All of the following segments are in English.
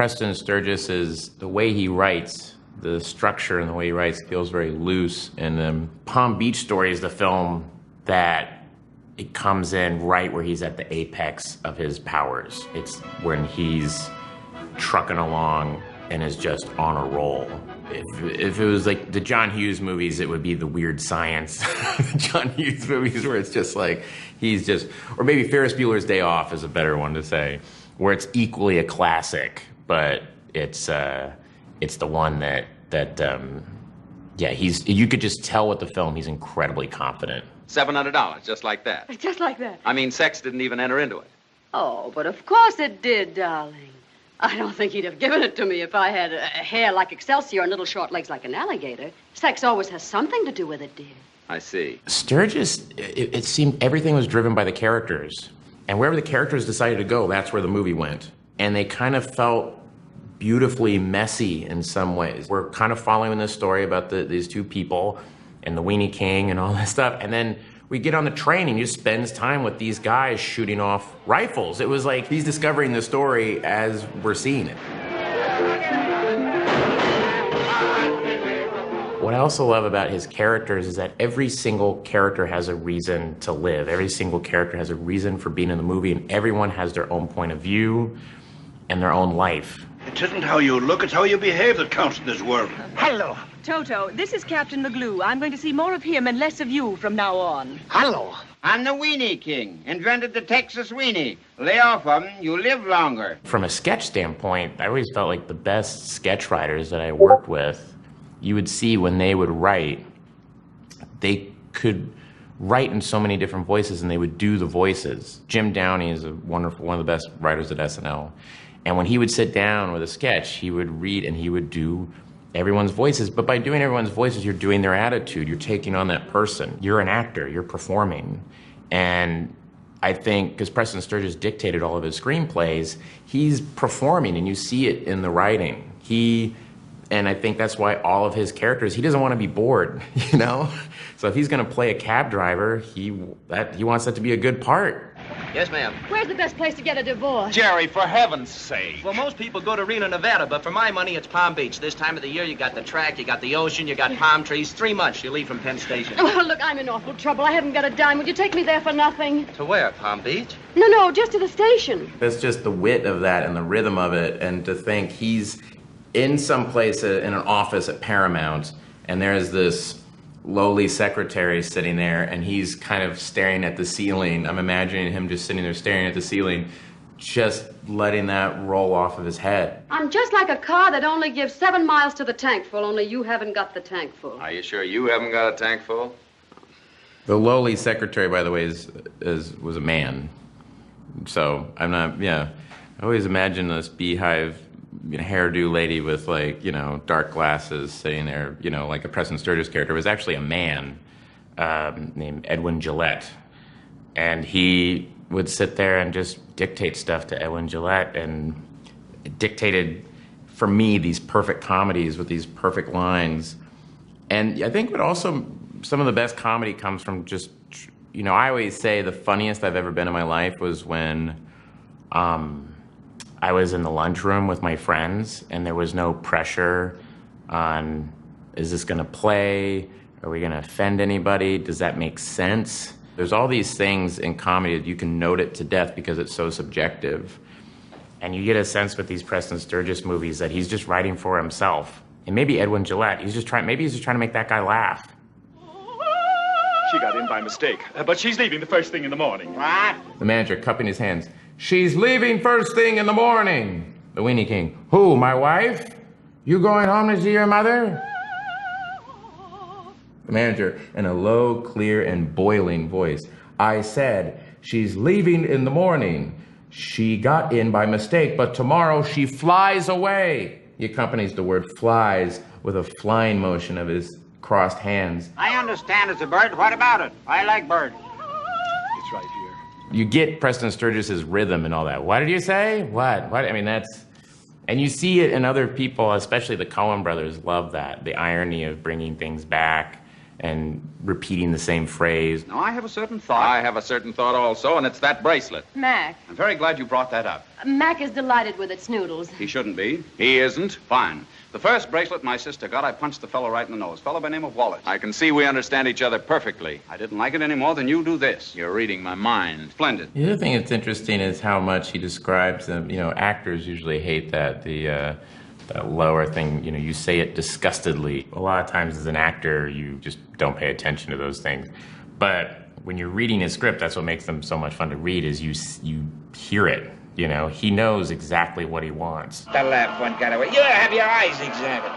Preston Sturges the way he writes, the structure and the way he writes feels very loose. And Palm Beach Story is the film that it comes in right where he's at the apex of his powers. It's when he's trucking along and is just on a roll. If it was like the John Hughes movies, it would be the weird science. The John Hughes movies where it's just like, or maybe Ferris Bueller's Day Off is a better one to say, where it's equally a classic, but it's the one that you could just tell with the film, he's incredibly confident. $700, just like that. Just like that? I mean, sex didn't even enter into it. Oh, but of course it did, darling. I don't think he'd have given it to me if I had hair like Excelsior and little short legs like an alligator. Sex always has something to do with it, dear. I see. Sturges, it seemed everything was driven by the characters. And wherever the characters decided to go, that's where the movie went. And they kind of felt beautifully messy in some ways. We're kind of following this story about these two people and the Weenie King and all this stuff. And then we get on the train and he just spends time with these guys shooting off rifles. It was like he's discovering the story as we're seeing it. What I also love about his characters is that every single character has a reason to live. Every single character has a reason for being in the movie, and everyone has their own point of view and their own life. It isn't how you look, it's how you behave that counts in this world. Hello. Toto, this is Captain McGlue. I'm going to see more of him and less of you from now on. Hello. I'm the Weenie King, invented the Texas Weenie. Lay off 'em, you live longer. From a sketch standpoint, I always felt like the best sketch writers that I worked with, you would see when they would write, they could write in so many different voices and they would do the voices. Jim Downey is one of the best writers at SNL. And when he would sit down with a sketch, he would read and he would do everyone's voices. But by doing everyone's voices, you're doing their attitude. You're taking on that person. You're an actor. You're performing. And I think, because Preston Sturges dictated all of his screenplays, he's performing and you see it in the writing. And I think that's why all of his characters, he doesn't want to be bored, you know? So if he's going to play a cab driver, he wants that to be a good part. Yes, ma'am. Where's the best place to get a divorce? Jerry, for heaven's sake. Well, most people go to Reno, Nevada, but for my money, it's Palm Beach. This time of the year, you got the track, you got the ocean, you got palm trees. 3 months you leave from Penn Station. Well, look, I'm in awful trouble. I haven't got a dime. Would you take me there for nothing? To where, Palm Beach? No, just to the station. That's just the wit of that and the rhythm of it, and to think he's in some place in an office at Paramount, and there's this lowly secretary sitting there, and he's kind of staring at the ceiling. I'm imagining him just sitting there staring at the ceiling, just letting that roll off of his head. I'm just like a car that only gives 7 miles to the tank full, only you haven't got the tank full. Are you sure you haven't got a tank full? The lowly secretary, by the way, was a man. So I'm not, I always imagine this beehive hairdo lady with dark glasses sitting there, like a Preston Sturges character. It was actually a man named Edwin Gillette. And he would sit there and just dictate stuff to Edwin Gillette, and it dictated, for me, these perfect comedies with these perfect lines. And I think some of the best comedy comes from just, I always say the funniest I've ever been in my life was when I was in the lunchroom with my friends, and there was no pressure on, is this gonna play? Are we gonna offend anybody? Does that make sense? There's all these things in comedy that you can note it to death because it's so subjective. And you get a sense with these Preston Sturges movies that he's just writing for himself. And maybe Edwin Gillette, he's just trying to make that guy laugh. She got in by mistake, but she's leaving the first thing in the morning. What? The manager cupping his hands. She's leaving first thing in the morning. The Weenie King. Who, my wife? You going home to see your mother? The manager, in a low, clear, and boiling voice. I said, she's leaving in the morning. She got in by mistake, but tomorrow she flies away. He accompanies the word flies with a flying motion of his crossed hands. I understand it's a bird. What about it? I like birds. It's right here. You get Preston Sturges' rhythm and all that. What did you say? What? I mean, and you see it in other people, especially the Coen brothers love that. The irony of bringing things back and repeating the same phrase. Now, I have a certain thought. I have a certain thought also, and it's that bracelet. Mac. I'm very glad you brought that up. Mac is delighted with it, Snoodles. He shouldn't be. He isn't. Fine. The first bracelet my sister got, I punched the fellow right in the nose. Fellow by the name of Wallace. I can see we understand each other perfectly. I didn't like it any more than you do this. You're reading my mind. Splendid. The other thing that's interesting is how much he describes them. You know, actors usually hate that, that lower thing, you know, you say it disgustedly. A lot of times as an actor, you just don't pay attention to those things. But when you're reading his script, that's what makes them so much fun to read, is you hear it. You know, he knows exactly what he wants. The left one got away. You ought to have your eyes examined.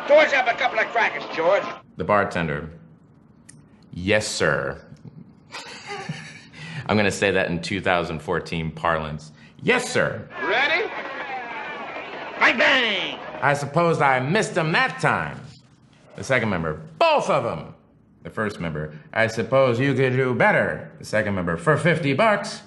Toss up a couple of crackers, George. The bartender. Yes, sir. I'm going to say that in 2014 parlance. Yes, sir. Ready? Bang, bang! I suppose I missed him that time. The second member. Both of them. The first member. I suppose you could do better. The second member. For $50,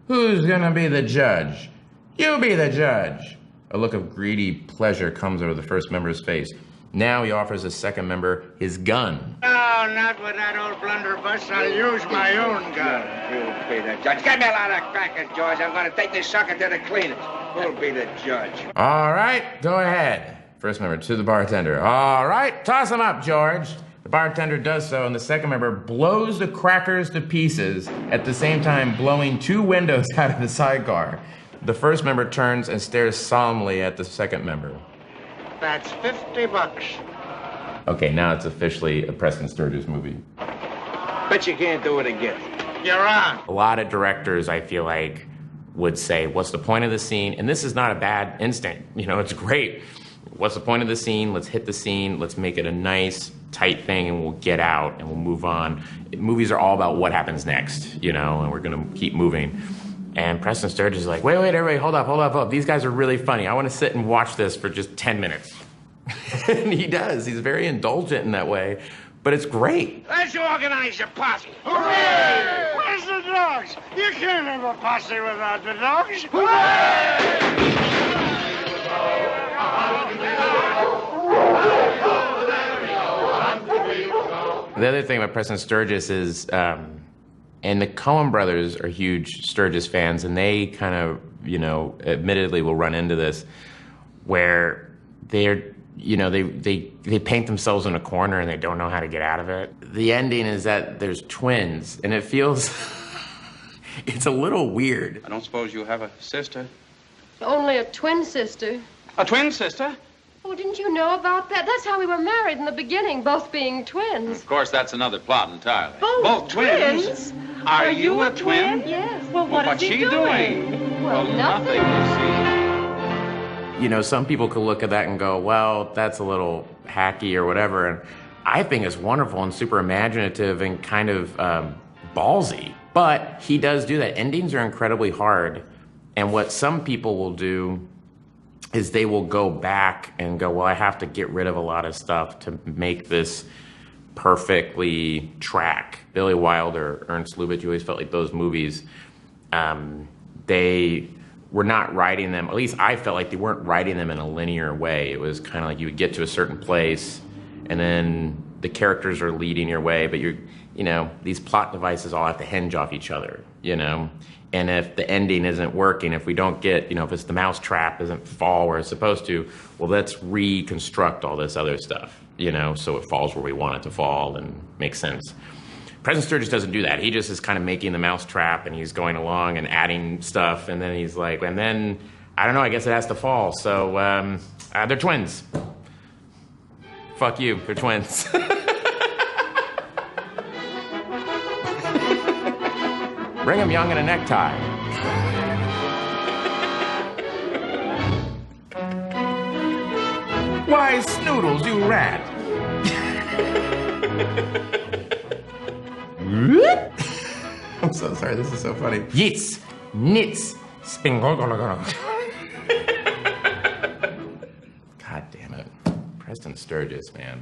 who's going to be the judge? You be the judge. A look of greedy pleasure comes over the first member's face. Now he offers the second member his gun. No, not with that old blunderbuss. I'll use my own gun. You'll be the judge. Get me a lot of crackers, George. I'm going to take this sucker to the cleaners. Who'll be the judge? All right, go ahead. First member to the bartender. All right, toss him up, George. The bartender does so, and the second member blows the crackers to pieces, at the same time blowing 2 windows out of the sidecar. The first member turns and stares solemnly at the second member. That's $50. Okay, now it's officially a Preston Sturges movie. Bet you can't do it again. You're on. A lot of directors, I feel like, would say, what's the point of the scene? And this is not a bad instinct. You know, it's great. What's the point of the scene? Let's hit the scene. Let's make it a nice, tight thing, and we'll get out, and we'll move on. Movies are all about what happens next, you know, and we're going to keep moving. And Preston Sturges is like, wait, everybody, hold up. These guys are really funny. I want to sit and watch this for just 10 minutes. And he does. He's very indulgent in that way, but it's great. Let's organize a posse. Hooray! Where's the dogs? You can't have a posse without the dogs. Hooray! The other thing about Preston Sturges is, and the Coen brothers are huge Sturges fans, and they kind of, you know, admittedly will run into this, where they're, you know, they paint themselves in a corner and they don't know how to get out of it. The ending is that there's twins, and it feels, it's a little weird. I don't suppose you have a sister? Only a twin sister. A twin sister? Oh, didn't you know about that? That's how we were married in the beginning, both being twins. Of course, that's another plot entirely. Both twins? Are you a twin? Yes. Well, What's she doing? Well, nothing. you see. You know, some people could look at that and go, well, that's a little hacky or whatever, and I think it's wonderful and super imaginative and kind of ballsy. But he does do that. Endings are incredibly hard, and what some people will do is they will go back and go, well, I have to get rid of a lot of stuff to make this perfectly track. Billy Wilder, Ernst Lubitsch, you always felt like those movies, they were not writing them, at least I felt like they weren't writing them in a linear way. It was kind of like you would get to a certain place, and then the characters are leading your way, but you know, these plot devices all have to hinge off each other, you know? And if the ending isn't working, if we don't get, you know, if it's the mousetrap doesn't fall where it's supposed to, well, let's reconstruct all this other stuff, you know, so it falls where we want it to fall and makes sense. Preston Sturges doesn't do that. He just is kind of making the mousetrap, and he's going along and adding stuff, and then he's like, and then, I don't know, I guess it has to fall, so they're twins. Fuck you, they're twins. Bring him young in a necktie. Why, Snoodles, you rat. I'm so sorry, this is so funny. Yits, nits, spingolgologolo. God damn it. Preston Sturges, man.